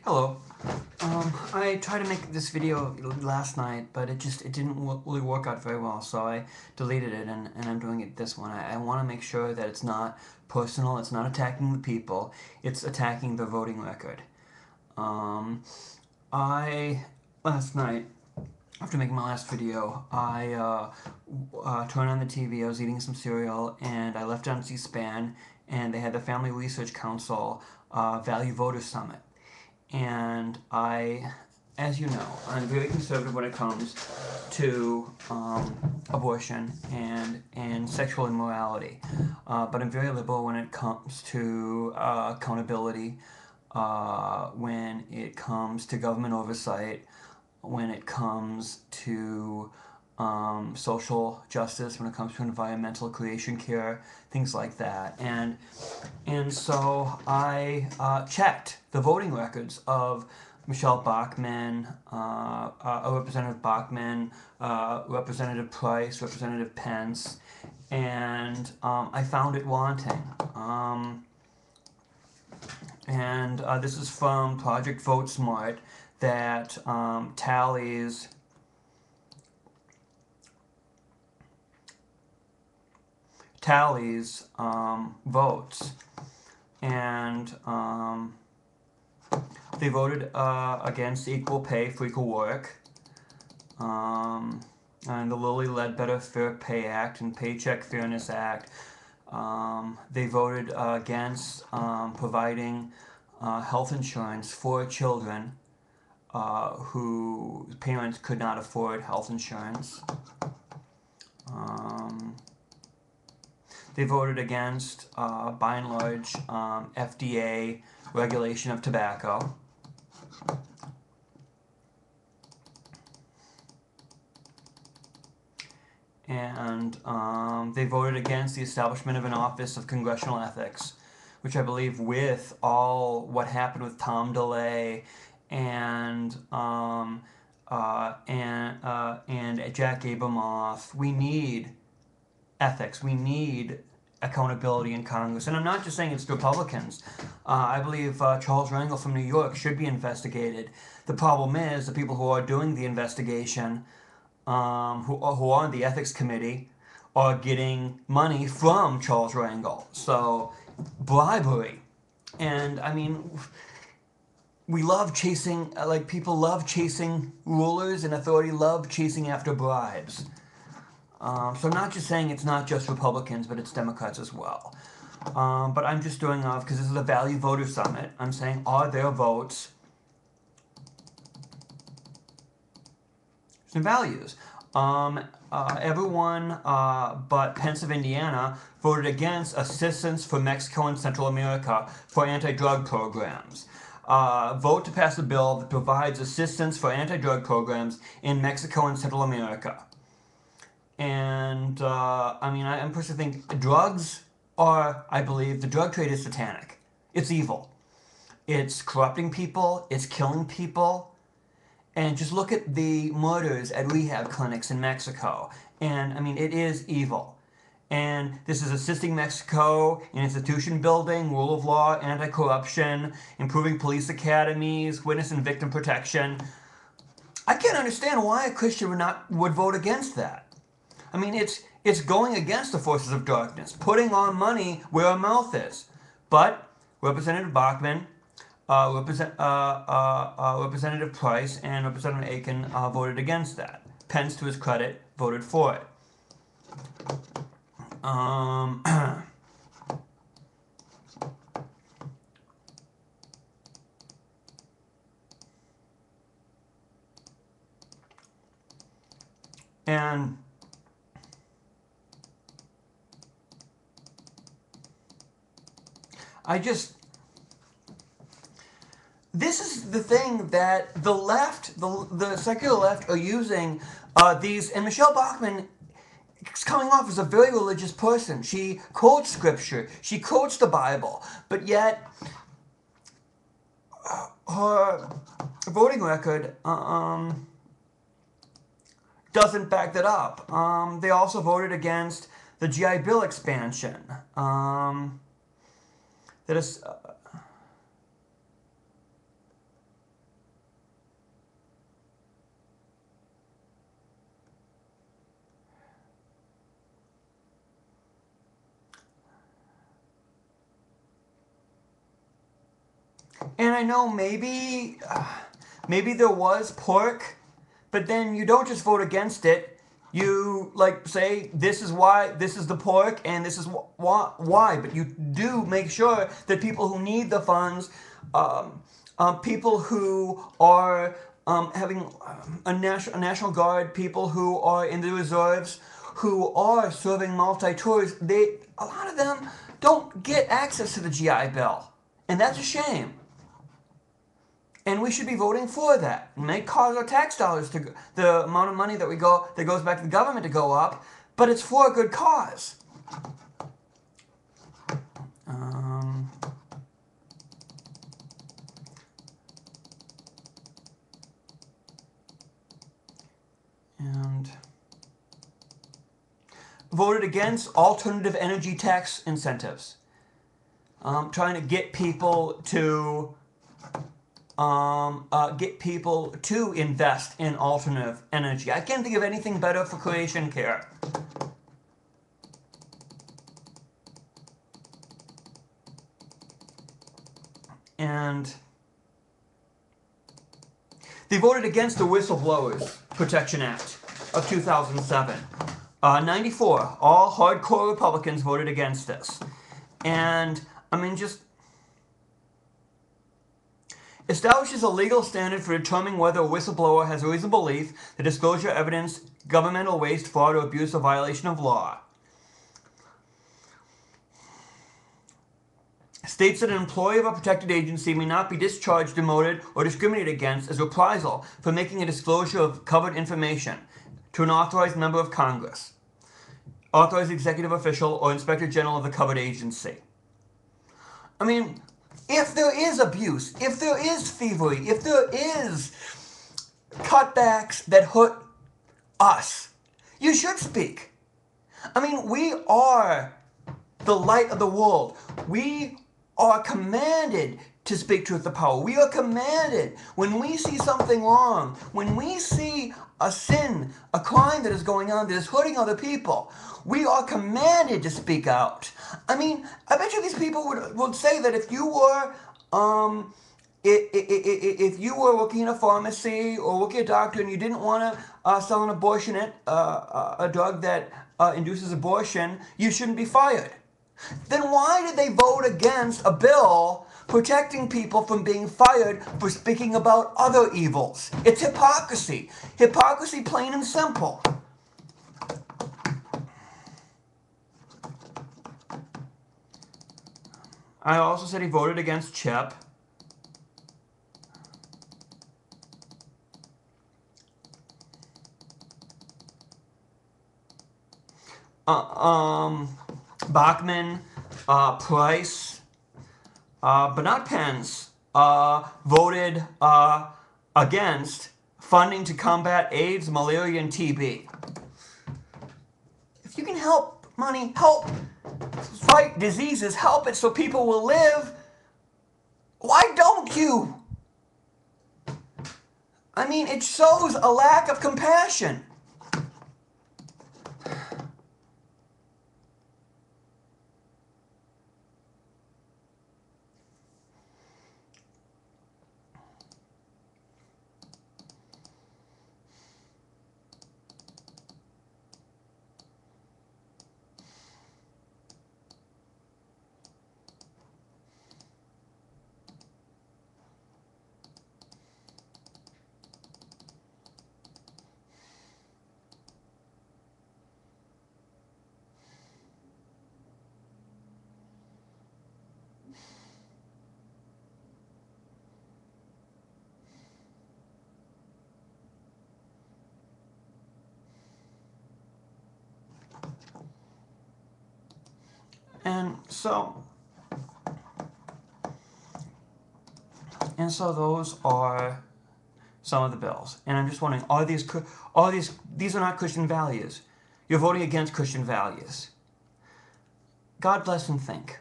Hello. I tried to make this video last night, but it didn't really work out very well, so I deleted it and I'm doing it this one. I want to make sure that it's not personal, it's not attacking the people, it's attacking the voting record. Um, I, last night, after making my last video, I turned on the TV, I was eating some cereal, and I left on C-SPAN, and they had the Family Research Council Value Voter Summit. And as you know, I'm very conservative when it comes to abortion and sexual immorality, but I'm very liberal when it comes to accountability, when it comes to government oversight, when it comes to social justice, when it comes to environmental creation care, things like that. And so I checked the voting records of Michelle Bachmann, Representative Bachmann, Representative Price, Representative Pence, and I found it wanting. This is from Project Vote Smart that tallies votes, and they voted against equal pay for equal work, and the Lilly Ledbetter Fair Pay Act and Paycheck Fairness Act. They voted against providing health insurance for children whose parents could not afford health insurance. They voted against, by and large, FDA regulation of tobacco. And they voted against the establishment of an Office of Congressional Ethics, which I believe, with all what happened with Tom DeLay and Jack Abramoff, we need ethics. We need accountability in Congress. And I'm not just saying it's the Republicans. I believe Charles Rangel from New York should be investigated. The problem is the people who are doing the investigation, who are on the ethics committee, are getting money from Charles Rangel. So, bribery. And, I mean, we love chasing, people love chasing rulers, and authority love chasing after bribes. So I'm not just saying it's not just Republicans, but it's Democrats as well. But I'm just doing because this is a Value Voter Summit, I'm saying, are their votes and values? Everyone but Pence of Indiana voted against assistance for Mexico and Central America for anti-drug programs. Vote to pass a bill that provides assistance for anti-drug programs in Mexico and Central America. And, I personally think drugs are, I believe, the drug trade is satanic. It's evil. It's corrupting people. It's killing people. And just look at the murders at rehab clinics in Mexico. And, it is evil. And this is assisting Mexico in institution building, rule of law, anti-corruption, improving police academies, witness and victim protection. I can't understand why a Christian would vote against that. It's going against the forces of darkness, putting our money where our mouth is. But Representative Bachmann, Representative Price, and Representative Aiken voted against that. Pence, to his credit, voted for it. And this is the thing that the left, the secular left, are using these, and Michelle Bachmann is coming off as a very religious person. She quotes scripture, she quotes the Bible, but yet her voting record doesn't back that up. They also voted against the GI Bill expansion. That is And I know maybe there was pork, but then you don't just vote against it. You like say this is why, this is the pork, and this is why. But you do make sure that people who need the funds, people who are having a national guard, people who are in the reserves, who are serving multi-tours, a lot of them don't get access to the GI Bill, and that's a shame. And we should be voting for that. It may cause our tax dollars to the amount of money that goes back to the government to go up, but it's for a good cause. And voted against alternative energy tax incentives. Trying to get people to invest in alternative energy. I can't think of anything better for creation care. And they voted against the Whistleblowers Protection Act of 2007. 94, all hardcore Republicans voted against this. And, I mean, just establishes a legal standard for determining whether a whistleblower has a reasonable belief that disclosure evidence governmental waste, fraud, or abuse or violation of law. States that an employee of a protected agency may not be discharged, demoted, or discriminated against as reprisal for making a disclosure of covered information to an authorized member of Congress, authorized executive official, or inspector general of the covered agency. I mean, if there is abuse, if there is thievery, if there is cutbacks that hurt us, you should speak. I mean, we are the light of the world. We are commanded to speak truth to power. We are commanded, when we see something wrong, when we see a sin, a crime that is going on that is hurting other people, we are commanded to speak out. I mean, I bet you these people would say that if you were if you were working in a pharmacy or working at a doctor and you didn't want to sell an abortion, a drug that induces abortion, you shouldn't be fired. Then why did they vote against a bill protecting people from being fired for speaking about other evils? It's hypocrisy. Hypocrisy, plain and simple. I also said he voted against CHIP. Bachmann, Price, but not Pence, voted against funding to combat AIDS, malaria, and TB. If you can help money, help fight diseases, help it so people will live, why don't you? I mean, it shows a lack of compassion. And so those are some of the bills. And I'm just wondering, these are not Christian values. You're voting against Christian values. God bless and think.